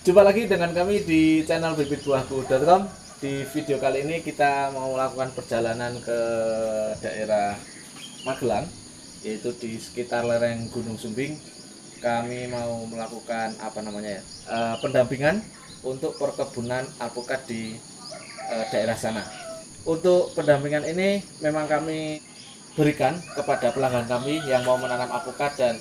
Jumpa lagi dengan kami di channel bibitbuahku.com. Di video kali ini kita mau melakukan perjalanan ke daerah Magelang, yaitu di sekitar lereng Gunung Sumbing. Kami mau melakukan pendampingan untuk perkebunan alpukat di daerah sana. Untuk pendampingan ini memang kami berikan kepada pelanggan kami yang mau menanam alpukat, dan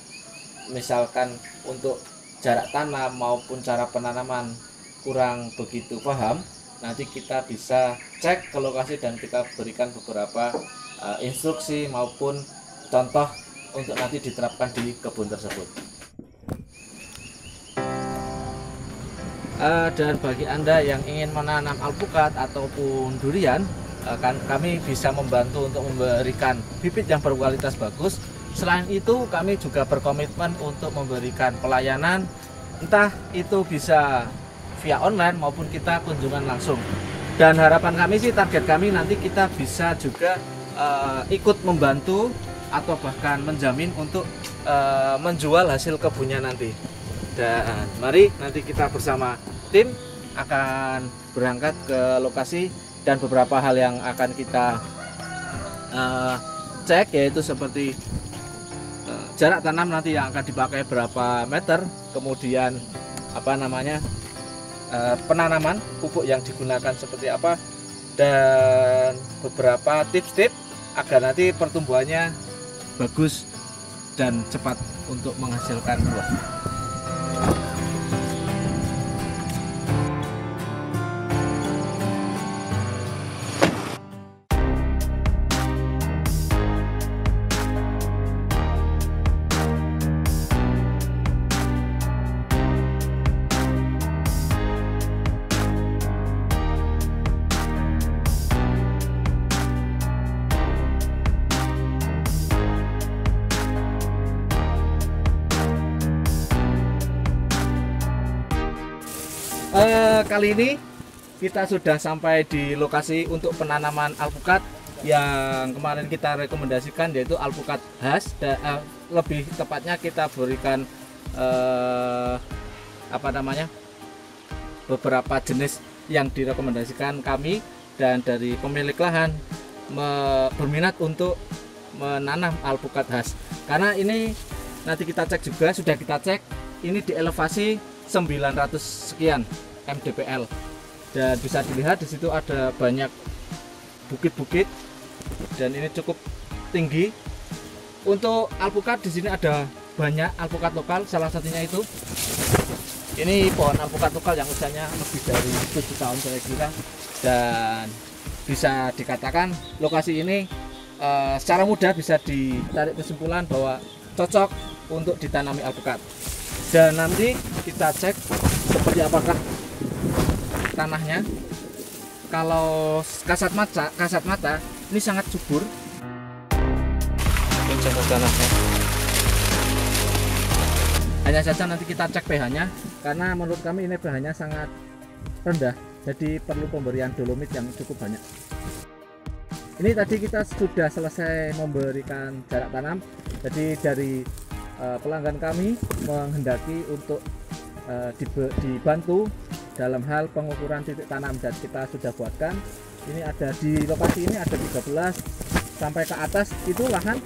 misalkan untuk jarak tanam maupun cara penanaman kurang begitu paham, nanti kita bisa cek ke lokasi dan kita berikan beberapa instruksi maupun contoh untuk nanti diterapkan di kebun tersebut. Dan bagi Anda yang ingin menanam alpukat ataupun durian, kami bisa membantu untuk memberikan bibit yang berkualitas bagus. Selain itu, kami juga berkomitmen untuk memberikan pelayanan, entah itu bisa via online maupun kita kunjungan langsung. Dan harapan kami sih, target kami nanti kita bisa juga ikut membantu atau bahkan menjamin untuk menjual hasil kebunnya nanti. Dan mari nanti kita bersama tim akan berangkat ke lokasi, dan beberapa hal yang akan kita cek yaitu seperti jarak tanam nanti yang akan dipakai berapa meter, kemudian penanaman pupuk yang digunakan seperti apa, dan beberapa tips-tips agar nanti pertumbuhannya bagus dan cepat untuk menghasilkan buah. Kali ini kita sudah sampai di lokasi untuk penanaman alpukat yang kemarin kita rekomendasikan, yaitu alpukat khas. Lebih tepatnya kita berikan beberapa jenis yang direkomendasikan kami, dan dari pemilik lahan berminat untuk menanam alpukat khas. Karena ini nanti kita cek juga, sudah kita cek, ini di elevasi 900 sekian mdpl, dan bisa dilihat di situ ada banyak bukit-bukit dan ini cukup tinggi. Untuk alpukat di sini ada banyak alpukat lokal, salah satunya itu ini pohon alpukat lokal yang usianya lebih dari 7 tahun saya kira, dan bisa dikatakan lokasi ini secara mudah bisa ditarik kesimpulan bahwa cocok untuk ditanami alpukat. Dan nanti kita cek seperti apakah tanahnya. Kalau kasat mata ini sangat subur. Ini contoh tanahnya. Hanya saja nanti kita cek pH-nya, karena menurut kami ini pH-nya sangat rendah, jadi perlu pemberian dolomit yang cukup banyak. Ini tadi kita sudah selesai memberikan jarak tanam, jadi dari pelanggan kami menghendaki untuk dibantu dalam hal pengukuran titik tanam, dan kita sudah buatkan. Ini ada di lokasi ini ada 13 sampai ke atas itu lahan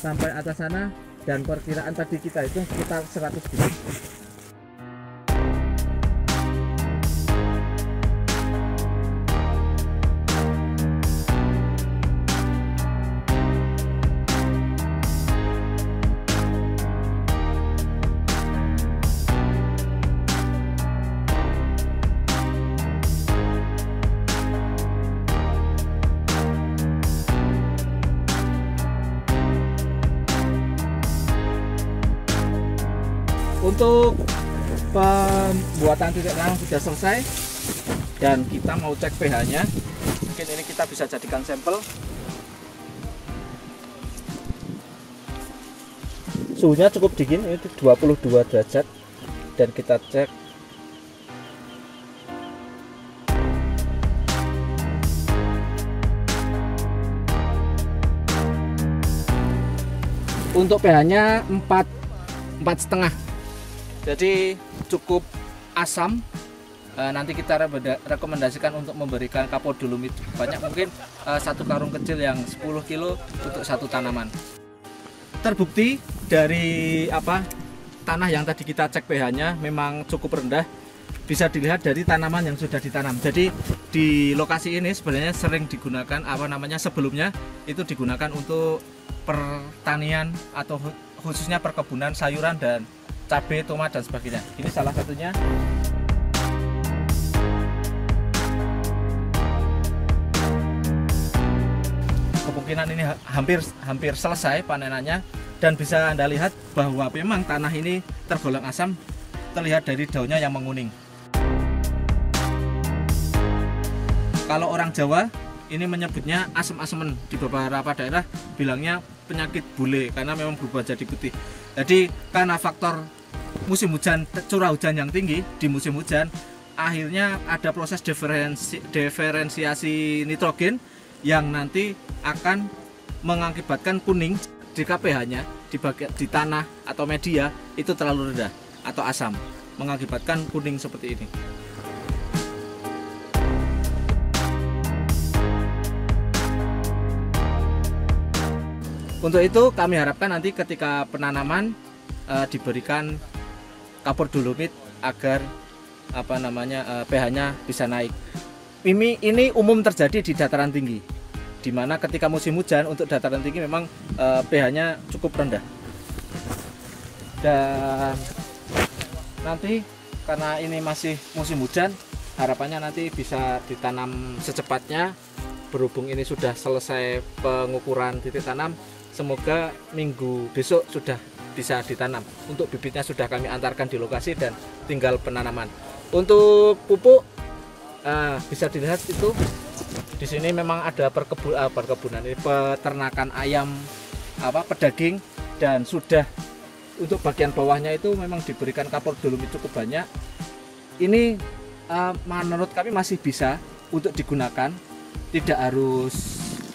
sampai atas sana, dan perkiraan tadi kita itu sekitar 100 bibit. Untuk pembuatan titik tanam sudah selesai, dan kita mau cek pH-nya. Mungkin ini kita bisa jadikan sampel. Suhunya cukup dingin, itu 22 derajat, dan kita cek. Untuk pH-nya 4,5, jadi cukup asam nanti kita rekomendasikan untuk memberikan kapur dolomit banyak, mungkin satu karung kecil yang 10 kilo untuk satu tanaman. Terbukti dari tanah yang tadi kita cek pH-nya memang cukup rendah, bisa dilihat dari tanaman yang sudah ditanam. Jadi di lokasi ini sebenarnya sering digunakan sebelumnya itu digunakan untuk pertanian atau khususnya perkebunan sayuran dan cabai, tomat dan sebagainya. Ini salah satunya. Kemungkinan ini hampir selesai panenannya, dan bisa Anda lihat bahwa memang tanah ini tergolong asam, terlihat dari daunnya yang menguning. Kalau orang Jawa ini menyebutnya asem-asemen, di beberapa daerah bilangnya penyakit bule karena memang berubah jadi putih. Jadi karena faktor musim hujan, curah hujan yang tinggi di musim hujan, akhirnya ada proses diferensiasi nitrogen yang nanti akan mengakibatkan kuning jika pH-nya di tanah atau media itu terlalu rendah atau asam, mengakibatkan kuning seperti ini. Untuk itu kami harapkan nanti ketika penanaman diberikan kapur dolomit agar pH-nya bisa naik. Ini umum terjadi di dataran tinggi, di mana ketika musim hujan untuk dataran tinggi memang pH-nya cukup rendah. Dan nanti karena ini masih musim hujan, harapannya nanti bisa ditanam secepatnya. Berhubung ini sudah selesai pengukuran titik tanam, semoga minggu besok sudah bisa ditanam. Untuk bibitnya sudah kami antarkan di lokasi dan tinggal penanaman. Untuk pupuk bisa dilihat itu di sini memang ada perkebunan ini, peternakan ayam pedaging, dan sudah untuk bagian bawahnya itu memang diberikan kapur dolomit cukup banyak. Ini menurut kami masih bisa untuk digunakan, tidak harus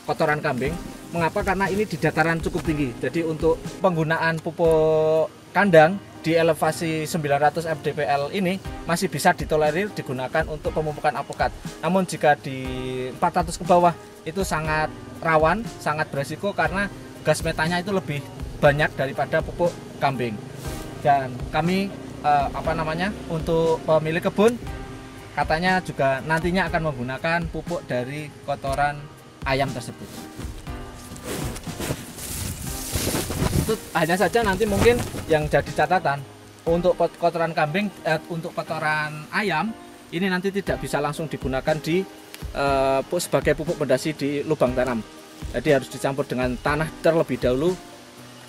kotoran kambing. Mengapa? Karena ini di dataran cukup tinggi. Jadi untuk penggunaan pupuk kandang di elevasi 900 mdpl ini masih bisa ditolerir digunakan untuk pemupukan alpukat. Namun jika di 400 ke bawah itu sangat rawan, sangat beresiko karena gas metanya itu lebih banyak daripada pupuk kambing. Dan kami untuk pemilik kebun katanya juga nantinya akan menggunakan pupuk dari kotoran ayam tersebut. Itu hanya saja nanti mungkin yang jadi catatan untuk kotoran kambing, untuk kotoran ayam ini nanti tidak bisa langsung digunakan sebagai pupuk pondasi di lubang tanam. Jadi harus dicampur dengan tanah terlebih dahulu,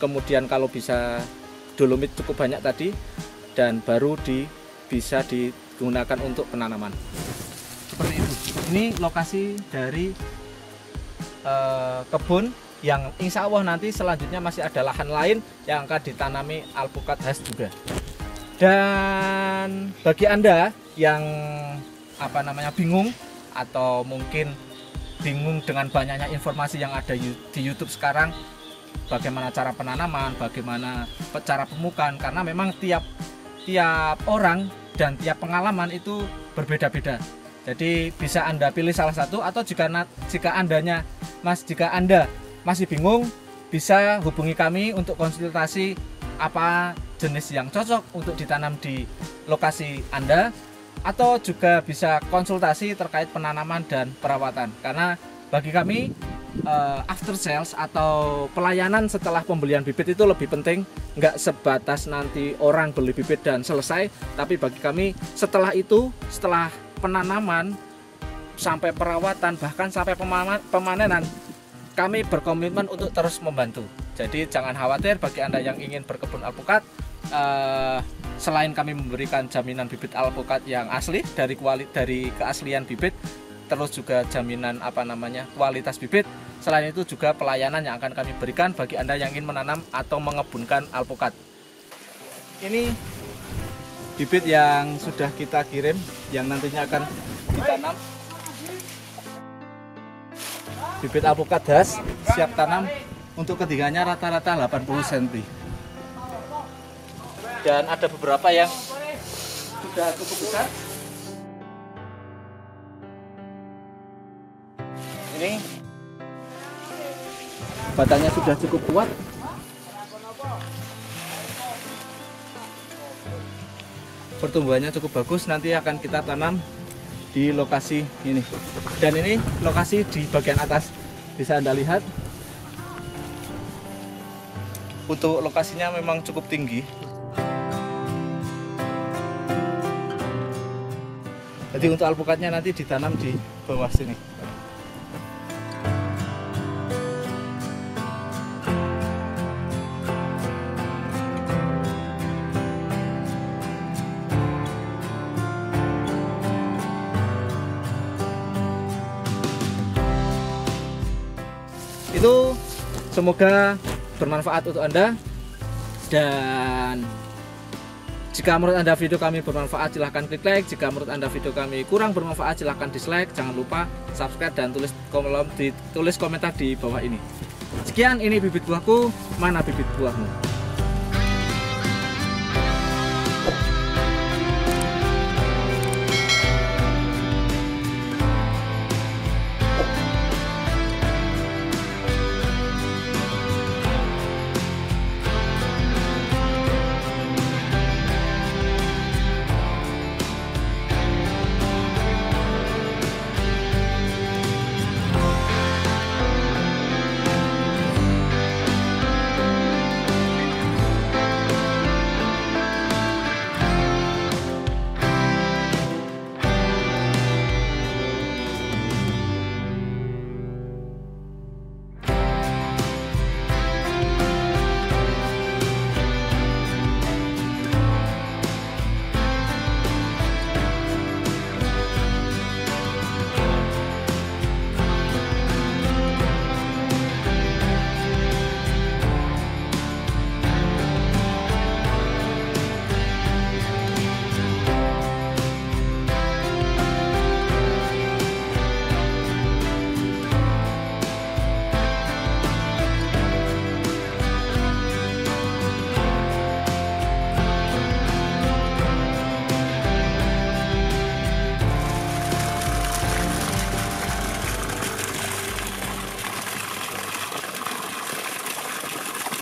kemudian kalau bisa dolomit cukup banyak tadi, dan baru bisa digunakan untuk penanaman. Seperti itu. Ini lokasi dari kebun yang insya Allah nanti selanjutnya masih ada lahan lain yang akan ditanami alpukat khas juga. Dan bagi Anda yang bingung atau mungkin bingung dengan banyaknya informasi yang ada di YouTube sekarang, bagaimana cara penanaman, bagaimana cara pemupukan, karena memang tiap orang dan tiap pengalaman itu berbeda-beda. Jadi bisa Anda pilih salah satu, atau jika Anda masih bingung, bisa hubungi kami untuk konsultasi apa jenis yang cocok untuk ditanam di lokasi Anda, atau juga bisa konsultasi terkait penanaman dan perawatan. Karena bagi kami after sales atau pelayanan setelah pembelian bibit itu lebih penting, nggak sebatas nanti orang beli bibit dan selesai, tapi bagi kami setelah itu, setelah penanaman sampai perawatan bahkan sampai pemanenan, kami berkomitmen untuk terus membantu. Jadi jangan khawatir bagi Anda yang ingin berkebun alpukat. Selain kami memberikan jaminan bibit alpukat yang asli dari keaslian bibit, terus juga jaminan kualitas bibit. Selain itu juga pelayanan yang akan kami berikan bagi Anda yang ingin menanam atau mengebunkan alpukat. Ini bibit yang sudah kita kirim yang nantinya akan ditanam. Bibit alpukat khas siap tanam, untuk ketiganya rata-rata 80 cm. Dan ada beberapa yang sudah cukup besar. Ini batangnya sudah cukup kuat. Pertumbuhannya cukup bagus, nanti akan kita tanam di lokasi ini. Dan ini lokasi di bagian atas, bisa Anda lihat. Untuk lokasinya memang cukup tinggi. Jadi untuk alpukatnya nanti ditanam di bawah sini. Itu semoga bermanfaat untuk Anda, dan jika menurut Anda video kami bermanfaat silahkan klik like, jika menurut Anda video kami kurang bermanfaat silahkan dislike. Jangan lupa subscribe dan tulis komentar di bawah ini. Sekian, ini bibit buahku, mana bibit buahmu?